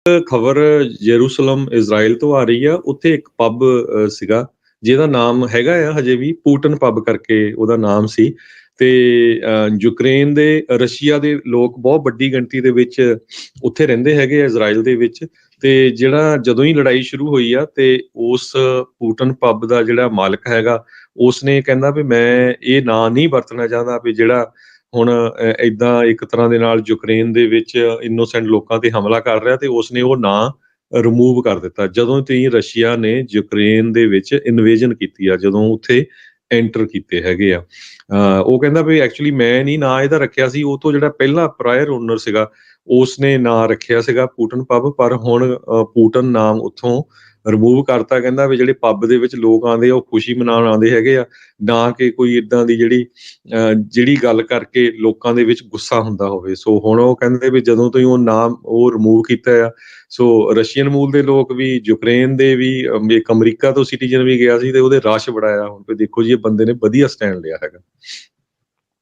ਖਬਰ ਯਰੂਸ਼ਲਮ ਇਜ਼ਰਾਈਲ ਤੋਂ ਆ ਰਹੀ ਆ। ਉੱਥੇ ਇੱਕ ਪੱਬ ਸੀਗਾ ਜਿਹਦਾ ਨਾਮ ਹੈਗਾ ਆ ਹਜੇ ਵੀ ਪੂਟਨ ਪੱਬ ਕਰਕੇ ਉਹਦਾ ਨਾਮ ਸੀ। ਤੇ ਯੂਕਰੇਨ ਦੇ ਰਸ਼ੀਆ ਦੇ ਲੋਕ ਬਹੁਤ ਵੱਡੀ ਗਿਣਤੀ ਦੇ ਵਿੱਚ ਉੱਥੇ ਰਹਿੰਦੇ ਹੈਗੇ ਆ ਇਜ਼ਰਾਈਲ ਦੇ ਵਿੱਚ। ਤੇ ਜਿਹੜਾ ਜਦੋਂ ਹੀ ਲੜਾਈ ਸ਼ੁਰੂ ਹੋਈ ਆ ਤੇ ਉਸ ਪੂਟਨ ਪੱਬ ਦਾ ਜਿਹੜਾ ਮਾਲਕ ਹੈਗਾ ਉਸਨੇ ਕਹਿੰਦਾ ਵੀ ਮੈਂ ਇਹ ਨਾਂ ਨਹੀਂ ਵਰਤਣਾ ਚਾਹੁੰਦਾ ਵੀ ਜਿਹੜਾ ਹੁਣ ਏਦਾਂ ਇੱਕ ਤਰ੍ਹਾਂ ਦੇ ਨਾਲ ਯੂਕਰੇਨ ਦੇ ਵਿੱਚ ਇਨੋਸੈਂਟ ਲੋਕਾਂ ਤੇ ਹਮਲਾ ਕਰ ਰਿਹਾ ਤੇ ਉਸਨੇ ਉਹ ਨਾਂ ਰਿਮੂਵ ਕਰ ਦਿੱਤਾ ਜਦੋਂ ਤੋਂ ਹੀ ਰਸ਼ੀਆ ਨੇ ਯੂਕਰੇਨ ਦੇ ਵਿੱਚ ਇਨਵੇਜਨ ਕੀਤੀ ਆ, ਜਦੋਂ ਉੱਥੇ ਐਂਟਰ ਕੀਤੇ ਹੈਗੇ ਆ। ਉਹ ਕਹਿੰਦਾ ਵੀ ਐਕਚੁਅਲੀ ਮੈਂ ਨਹੀਂ ਨਾਂ ਇਹਦਾ ਰੱਖਿਆ ਸੀ, ਉਹ ਤੋਂ ਜਿਹੜਾ ਪਹਿਲਾ ਪ੍ਰਾਇਰ ਓਨਰ ਸੀਗਾ ਉਸਨੇ ਨਾਂ ਰੱਖਿਆ ਸੀਗਾ ਪੂਟਨ ਪੱਬ, ਪਰ ਹੁਣ ਪੂਟਨ ਨਾਮ ਉੱਥੋਂ ਰਿਮੂਵ ਕਰਤਾ। ਕਹਿੰਦਾ ਵੀ ਜਿਹੜੇ ਪੱਬ ਦੇ ਵਿੱਚ ਲੋਕ ਆਉਂਦੇ ਆ ਉਹ ਖੁਸ਼ੀ ਮਨਾਉਣ ਆਉਂਦੇ ਹੈਗੇ ਆ, ਨਾ ਕਿ ਕੋਈ ਇੱਦਾਂ ਦੀ ਜਿਹੜੀ ਗੱਲ ਕਰਕੇ ਲੋਕਾਂ ਦੇ ਵਿੱਚ ਗੁੱਸਾ ਹੁੰਦਾ ਹੋਵੇ। ਸੋ ਹੁਣ ਉਹ ਕਹਿੰਦੇ ਵੀ ਜਦੋਂ ਤੋਂ ਹੀ ਉਹ ਨਾਮ ਉਹ ਰਿਮੂਵ ਕੀਤਾ ਆ, ਸੋ ਰਸ਼ੀਅਨ ਮੂਲ ਦੇ ਲੋਕ ਵੀ, ਯੂਕਰੇਨ ਦੇ ਵੀ, ਇੱਕ ਅਮਰੀਕਾ ਤੋਂ ਸਿਟੀਜ਼ਨ ਵੀ ਗਿਆ ਸੀ ਤੇ ਉਹਦੇ ਰਸ਼ ਬੜਾ ਆ। ਹੁਣ ਦੇਖੋ ਜੀ ਇਹ ਬੰਦੇ ਨੇ ਵਧੀਆ ਸਟੈਂਡ ਲਿਆ ਹੈਗਾ।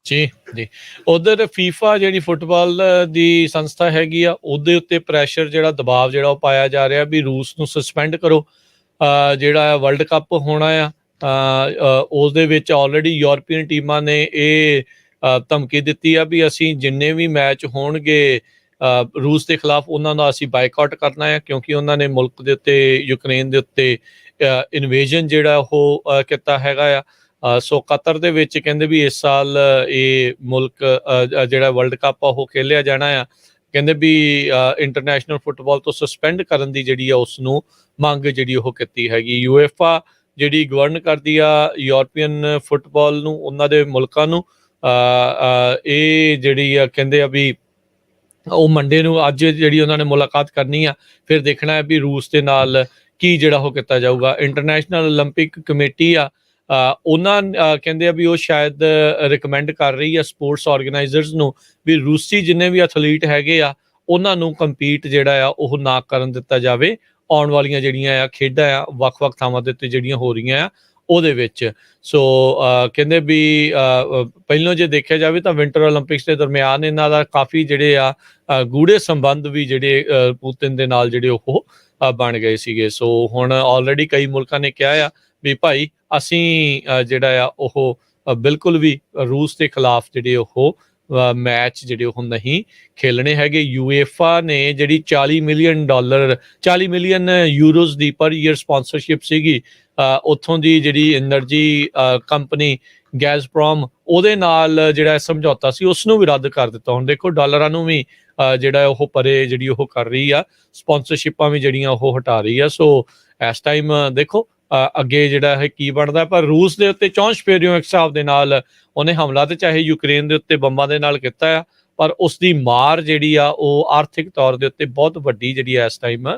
ਜੀ ਜੀ। ਉਧਰ ਫੀਫਾ ਜਿਹੜੀ ਫੁੱਟਬਾਲ ਦੀ ਸੰਸਥਾ ਹੈਗੀ ਆ ਉਹਦੇ ਉੱਤੇ ਪ੍ਰੈਸ਼ਰ ਜਿਹੜਾ ਦਬਾਅ ਜਿਹੜਾ ਉਹ ਪਾਇਆ ਜਾ ਰਿਹਾ ਵੀ ਰੂਸ ਨੂੰ ਸਸਪੈਂਡ ਕਰੋ। ਜਿਹੜਾ ਵਰਲਡ ਕੱਪ ਹੋਣਾ ਆ ਉਸ ਦੇ ਵਿੱਚ ਆਲਰੇਡੀ ਯੂਰਪੀਅਨ ਟੀਮਾਂ ਨੇ ਇਹ ਧਮਕੀ ਦਿੱਤੀ ਆ ਵੀ ਅਸੀਂ ਜਿੰਨੇ ਵੀ ਮੈਚ ਹੋਣਗੇ ਰੂਸ ਦੇ ਖਿਲਾਫ ਉਹਨਾਂ ਦਾ ਅਸੀਂ ਬਾਈਕਾਟ ਕਰਨਾ ਹੈ, ਕਿਉਂਕਿ ਉਹਨਾਂ ਨੇ ਮੁਲਕ ਦੇ ਉੱਤੇ ਯੂਕਰੇਨ ਦੇ ਉੱਤੇ ਇਨਵੇਜਨ ਜਿਹੜਾ ਉਹ ਕੀਤਾ ਹੈਗਾ ਆ। ਸੋ ਕਤਰ ਦੇ ਵਿੱਚ ਕਹਿੰਦੇ ਵੀ ਇਸ ਸਾਲ ਇਹ ਮੁਲਕ ਜਿਹੜਾ ਵਰਲਡ ਕੱਪ ਆ ਉਹ ਖੇਲਿਆ ਜਾਣਾ ਆ। ਕਹਿੰਦੇ ਵੀ ਇੰਟਰਨੈਸ਼ਨਲ ਫੁੱਟਬਾਲ ਤੋਂ ਸਸਪੈਂਡ ਕਰਨ ਦੀ ਜਿਹੜੀ ਆ ਉਸ ਨੂੰ ਮੰਗ ਜਿਹੜੀ ਉਹ ਕੀਤੀ ਹੈਗੀ। ਯੂਐਫਾ ਜਿਹੜੀ ਗਵਰਨ ਕਰਦੀ ਆ ਯੂਰਪੀਅਨ ਫੁੱਟਬਾਲ ਨੂੰ, ਉਹਨਾਂ ਦੇ ਮੁਲਕਾਂ ਨੂੰ, ਇਹ ਜਿਹੜੀ ਆ ਕਹਿੰਦੇ ਆ ਵੀ ਉਹ ਮੰਡੇ ਨੂੰ ਅੱਜ ਜਿਹੜੀ ਉਹਨਾਂ ਨੇ ਮੁਲਾਕਾਤ ਕਰਨੀ ਆ, ਫਿਰ ਦੇਖਣਾ ਹੈ ਵੀ ਰੂਸ ਦੇ ਨਾਲ ਕੀ ਜਿਹੜਾ ਉਹ ਕੀਤਾ ਜਾਊਗਾ। ਇੰਟਰਨੈਸ਼ਨਲ ਓਲੰਪਿਕ ਕਮੇਟੀ ਆ ਉਹਨਾਂ ਕਹਿੰਦੇ ਆ ਵੀ ਉਹ ਸ਼ਾਇਦ ਰਿਕਮੈਂਡ ਕਰ ਰਹੀ ਆ ਸਪੋਰਟਸ ਆਰਗੇਨਾਈਜ਼ਰਸ ਨੂੰ ਵੀ ਰੂਸੀ ਜਿੰਨੇ ਵੀ ਐਥਲੀਟ ਹੈਗੇ ਆ ਉਹਨਾਂ ਨੂੰ ਕੰਪੀਟ ਜਿਹੜਾ ਆ ਉਹ ਨਾ ਕਰਨ ਦਿੱਤਾ ਜਾਵੇ ਆਉਣ ਵਾਲੀਆਂ ਜਿਹੜੀਆਂ ਆ ਖੇਡਾਂ ਆ ਵੱਖ-ਵੱਖ ਥਾਵਾਂ ਦੇ ਉੱਤੇ ਜਿਹੜੀਆਂ ਹੋ ਰਹੀਆਂ ਆ ਉਹਦੇ ਵਿੱਚ। ਸੋ ਕਹਿੰਦੇ ਵੀ ਪਹਿਲਾਂ ਜੇ ਦੇਖਿਆ ਜਾਵੇ ਤਾਂ ਵਿੰਟਰ ਓਲੰਪਿਕਸ ਦੇ ਦਰਮਿਆਨ ਇਹਨਾਂ ਦਾ ਕਾਫੀ ਜਿਹੜੇ ਆ ਗੂੜੇ ਸੰਬੰਧ ਵੀ ਜਿਹੜੇ ਪੁਤਿਨ ਦੇ ਨਾਲ ਜਿਹੜੇ ਉਹ ਬਣ ਗਏ ਸੀਗੇ। ਸੋ ਹੁਣ ਆਲਰੇਡੀ ਕਈ ਮੁਲਕਾਂ ਨੇ ਕਿਹਾ ਆ ਵੀ ਭਾਈ ਅਸੀਂ ਜਿਹੜਾ ਆ ਉਹ ਬਿਲਕੁਲ ਵੀ ਰੂਸ ਦੇ ਖਿਲਾਫ ਜਿਹੜੇ ਉਹ ਮੈਚ ਜਿਹੜੇ ਉਹ ਨਹੀਂ ਖੇਲਣੇ ਹੈਗੇ। ਯੂਏਫਾ ਨੇ ਜਿਹੜੀ $40 ਮਿਲੀਅਨ ਯੂਰੋਜ਼ ਦੀ ਪਰ ਈਅਰ ਸਪਾਂਸਰਸ਼ਿਪ ਸੀਗੀ ਉੱਥੋਂ ਦੀ ਜਿਹੜੀ ਐਨਰਜੀ ਕੰਪਨੀ ਗੈਜ਼ਪ੍ਰੋਮ ਉਹਦੇ ਨਾਲ ਜਿਹੜਾ ਸਮਝੌਤਾ ਸੀ ਉਸ ਨੂੰ ਵੀ ਰੱਦ ਕਰ ਦਿੱਤਾ। ਹੁਣ ਦੇਖੋ ਡਾਲਰਾਂ ਨੂੰ ਵੀ ਜਿਹੜਾ ਉਹ ਪਰੇ ਜਿਹੜੀ ਉਹ ਕਰ ਰਹੀ ਆ, ਸਪਾਂਸਰਸ਼ਿਪਾਂ ਵੀ ਜਿਹੜੀਆਂ ਉਹ ਹਟਾ ਰਹੀ ਆ। ਸੋ ਇਸ ਟਾਈਮ ਦੇਖੋ ਅੱਗੇ ਜਿਹੜਾ ਹੈ ਕੀ ਬਣਦਾ। ਪਰ ਰੂਸ ਦੇ ਉੱਤੇ ਚੌਂਸ਼ ਫੇਰਿਓ ਇੱਕ ਹਿਸਾਬ ਦੇ ਨਾਲ ਉਹਨੇ ਹਮਲਾ ਤੇ ਚਾਹੇ ਯੂਕਰੇਨ ਦੇ ਉੱਤੇ ਬੰਬਾਂ ਦੇ ਨਾਲ ਕੀਤਾ ਆ, ਪਰ ਉਸ ਦੀ ਮਾਰ ਜਿਹੜੀ ਆ ਉਹ ਆਰਥਿਕ ਤੌਰ ਦੇ ਉੱਤੇ ਬਹੁਤ ਵੱਡੀ ਜਿਹੜੀ ਇਸ ਟਾਈਮ